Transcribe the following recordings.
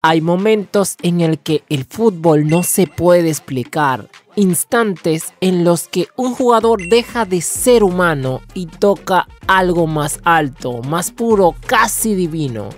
Hay momentos en el que el fútbol no se puede explicar, instantes en los que un jugador deja de ser humano y toca algo más alto, más puro, casi divino.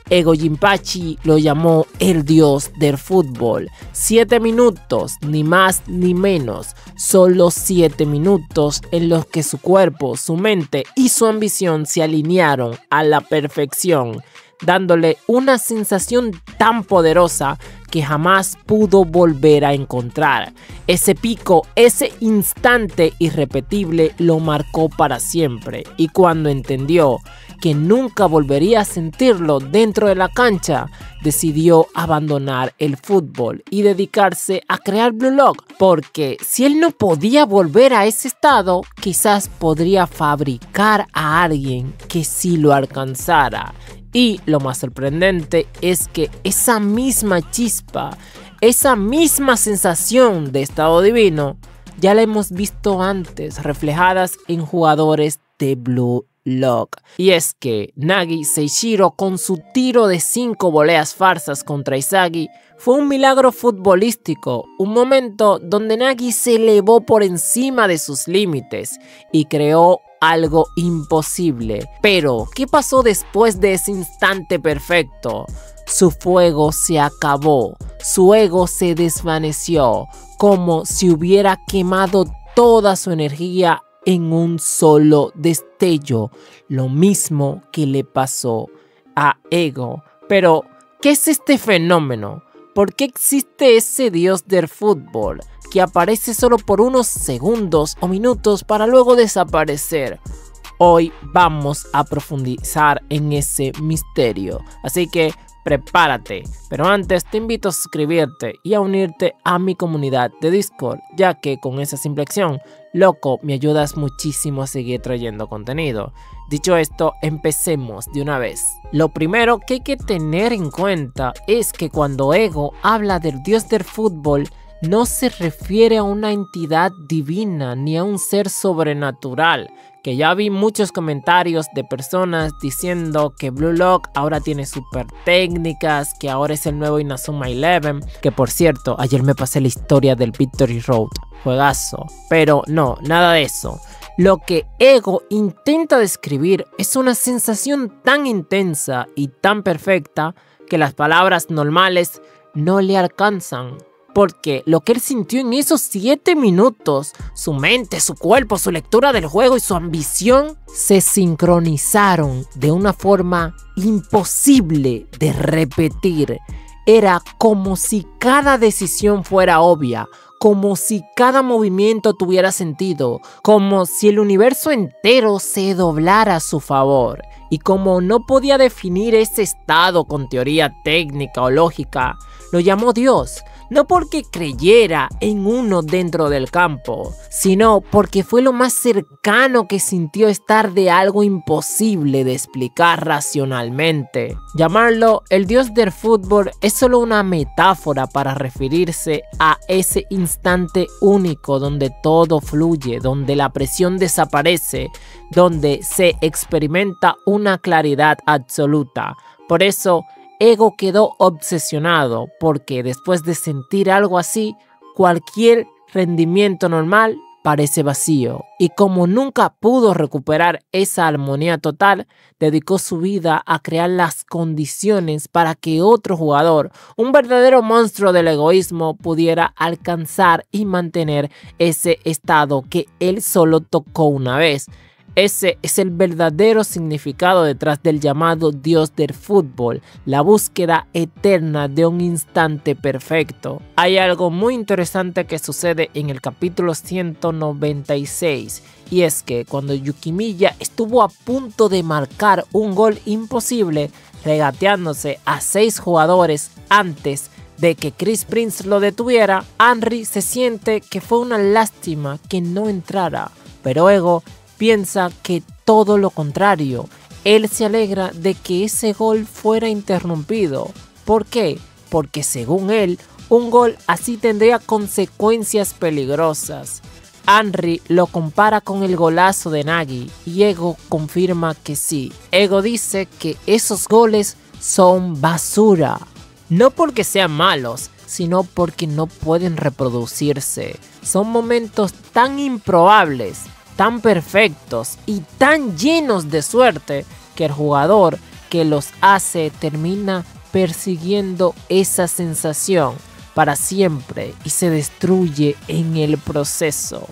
Ego Jinpachi lo llamó el dios del fútbol. 7 minutos, ni más ni menos, solo 7 minutos en los que su cuerpo, su mente y su ambición se alinearon a la perfección, dándole una sensación tan poderosa que jamás pudo volver a encontrar. Ese pico, ese instante irrepetible lo marcó para siempre, y cuando entendió que nunca volvería a sentirlo dentro de la cancha, decidió abandonar el fútbol y dedicarse a crear Blue Lock, porque si él no podía volver a ese estado, quizás podría fabricar a alguien que sí lo alcanzara. Y lo más sorprendente es que esa misma chispa, esa misma sensación de estado divino, ya la hemos visto antes reflejadas en jugadores de Blue Lock. Y es que Nagi Seishiro, con su tiro de 5 voleas farsas contra Izagi, fue un milagro futbolístico, un momento donde Nagi se elevó por encima de sus límites y creó algo imposible. Pero, ¿qué pasó después de ese instante perfecto? Su fuego se acabó, su ego se desvaneció, como si hubiera quemado toda su energía en un solo destello, lo mismo que le pasó a Ego. Pero, ¿qué es este fenómeno? ¿Por qué existe ese dios del fútbol que aparece solo por unos segundos o minutos para luego desaparecer? Hoy vamos a profundizar en ese misterio, así que prepárate, pero antes te invito a suscribirte y a unirte a mi comunidad de Discord, ya que con esa simple acción, loco, me ayudas muchísimo a seguir trayendo contenido. Dicho esto, empecemos de una vez. Lo primero que hay que tener en cuenta es que cuando Ego habla del dios del fútbol, no se refiere a una entidad divina ni a un ser sobrenatural, que ya vi muchos comentarios de personas diciendo que Blue Lock ahora tiene super técnicas, que ahora es el nuevo Inazuma 11, que por cierto, ayer me pasé la historia del Victory Road, juegazo, pero no, nada de eso. Lo que Ego intenta describir es una sensación tan intensa y tan perfecta que las palabras normales no le alcanzan. Porque lo que él sintió en esos 7 minutos, su mente, su cuerpo, su lectura del juego y su ambición se sincronizaron de una forma imposible de repetir. Era como si cada decisión fuera obvia, como si cada movimiento tuviera sentido, como si el universo entero se doblara a su favor. Y como no podía definir ese estado con teoría técnica o lógica, lo llamó Dios. No porque creyera en uno dentro del campo, sino porque fue lo más cercano que sintió estar de algo imposible de explicar racionalmente. Llamarlo el dios del fútbol es solo una metáfora para referirse a ese instante único donde todo fluye, donde la presión desaparece, donde se experimenta una claridad absoluta. Por eso, Ego quedó obsesionado, porque después de sentir algo así, cualquier rendimiento normal parece vacío. Y como nunca pudo recuperar esa armonía total, dedicó su vida a crear las condiciones para que otro jugador, un verdadero monstruo del egoísmo, pudiera alcanzar y mantener ese estado que él solo tocó una vez. Ese es el verdadero significado detrás del llamado dios del fútbol, la búsqueda eterna de un instante perfecto. Hay algo muy interesante que sucede en el capítulo 196, y es que cuando Yukimiya estuvo a punto de marcar un gol imposible, regateándose a 6 jugadores antes de que Chris Prince lo detuviera, Henry se siente que fue una lástima que no entrara, pero Ego piensa que todo lo contrario. Él se alegra de que ese gol fuera interrumpido. ¿Por qué? Porque según él, un gol así tendría consecuencias peligrosas. Henry lo compara con el golazo de Nagi y Ego confirma que sí. Ego dice que esos goles son basura. No porque sean malos, sino porque no pueden reproducirse. Son momentos tan improbables, tan perfectos y tan llenos de suerte que el jugador que los hace termina persiguiendo esa sensación para siempre y se destruye en el proceso.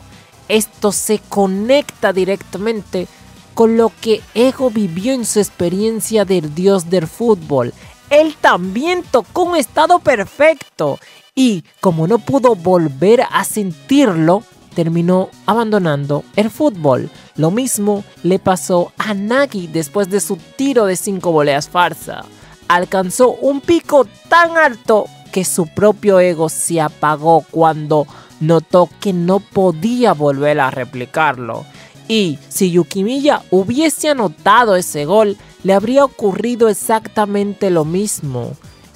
Esto se conecta directamente con lo que Ego vivió en su experiencia del dios del fútbol. Él también tocó un estado perfecto y, como no pudo volver a sentirlo, terminó abandonando el fútbol. Lo mismo le pasó a Nagi después de su tiro de 5 voleas farsa. Alcanzó un pico tan alto que su propio ego se apagó cuando notó que no podía volver a replicarlo. Y si Yukimiya hubiese anotado ese gol, le habría ocurrido exactamente lo mismo.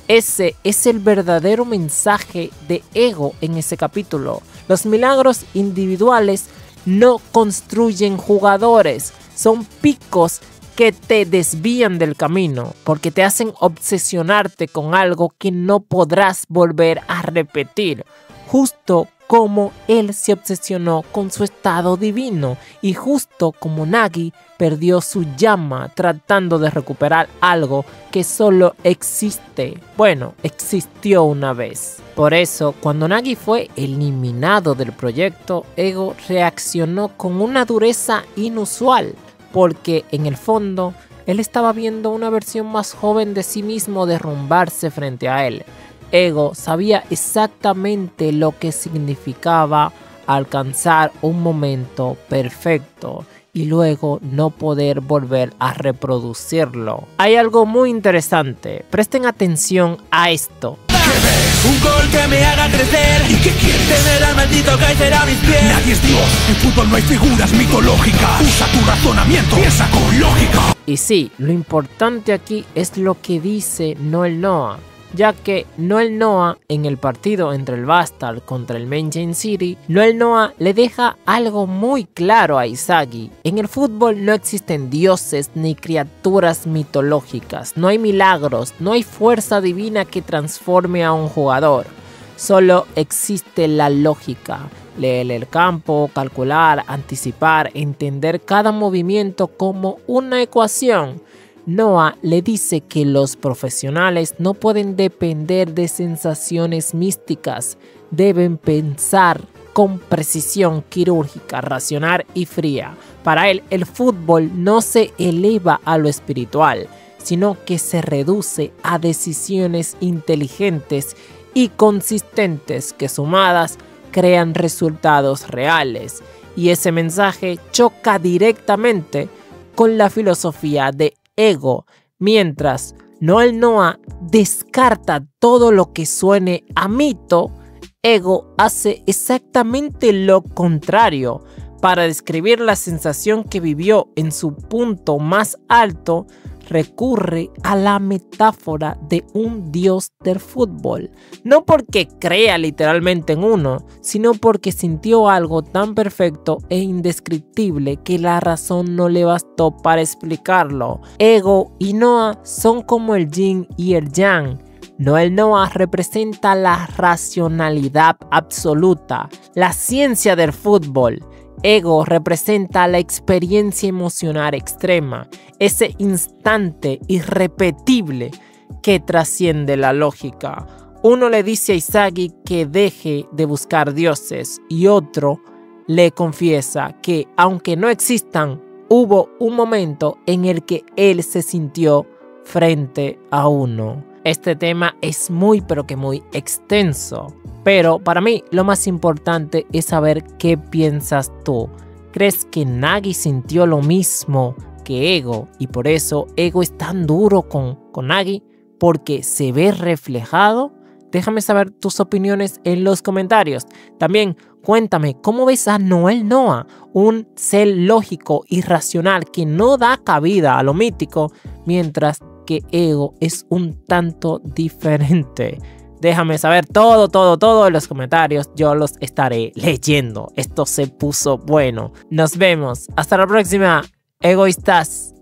Ese es el verdadero mensaje de Ego en ese capítulo. Los milagros individuales no construyen jugadores, son picos que te desvían del camino porque te hacen obsesionarte con algo que no podrás volver a repetir, justo como él se obsesionó con su estado divino y justo como Nagi perdió su llama tratando de recuperar algo que solo existe. Bueno, existió una vez. Por eso, cuando Nagi fue eliminado del proyecto, Ego reaccionó con una dureza inusual, porque en el fondo, él estaba viendo una versión más joven de sí mismo derrumbarse frente a él. Ego sabía exactamente lo que significaba alcanzar un momento perfecto y luego no poder volver a reproducirlo. Hay algo muy interesante, presten atención a esto. Un gol que me haga crecer. ¿Y qué quieres? Tener al maldito Kaiser a mis pies. Nadie es Dios, en fútbol no hay figuras mitológicas. Usa tu razonamiento, piensa con lógica. Y sí, lo importante aquí es lo que dice Noel Noah, ya que Noel Noah en el partido entre el Bastard contra el Manchester City, Noel Noah le deja algo muy claro a Izagi. En el fútbol no existen dioses ni criaturas mitológicas, no hay milagros, no hay fuerza divina que transforme a un jugador. Solo existe la lógica, leer el campo, calcular, anticipar, entender cada movimiento como una ecuación. Noah le dice que los profesionales no pueden depender de sensaciones místicas, deben pensar con precisión quirúrgica, racional y fría. Para él, el fútbol no se eleva a lo espiritual, sino que se reduce a decisiones inteligentes y consistentes que sumadas crean resultados reales. Y ese mensaje choca directamente con la filosofía de Ego, mientras Noel Noah descarta todo lo que suene a mito, Ego hace exactamente lo contrario. Para describir la sensación que vivió en su punto más alto, recurre a la metáfora de un dios del fútbol. No porque crea literalmente en uno, sino porque sintió algo tan perfecto e indescriptible que la razón no le bastó para explicarlo. Ego y Noah son como el yin y el yang. Noel Noah representa la racionalidad absoluta, la ciencia del fútbol. Ego representa la experiencia emocional extrema, ese instante irrepetible que trasciende la lógica. Uno le dice a Izagi que deje de buscar dioses y otro le confiesa que, aunque no existan, hubo un momento en el que él se sintió frente a uno. Este tema es muy pero que muy extenso, pero para mí lo más importante es saber qué piensas tú. ¿Crees que Nagi sintió lo mismo que Ego y por eso Ego es tan duro con Nagi? ¿Porque se ve reflejado? Déjame saber tus opiniones en los comentarios. También cuéntame cómo ves a Noel Noah, un ser lógico y racional que no da cabida a lo mítico, mientras que Ego es un tanto diferente. Déjame saber todo en los comentarios. Yo los estaré leyendo. Esto se puso bueno. Nos vemos. Hasta la próxima, egoístas.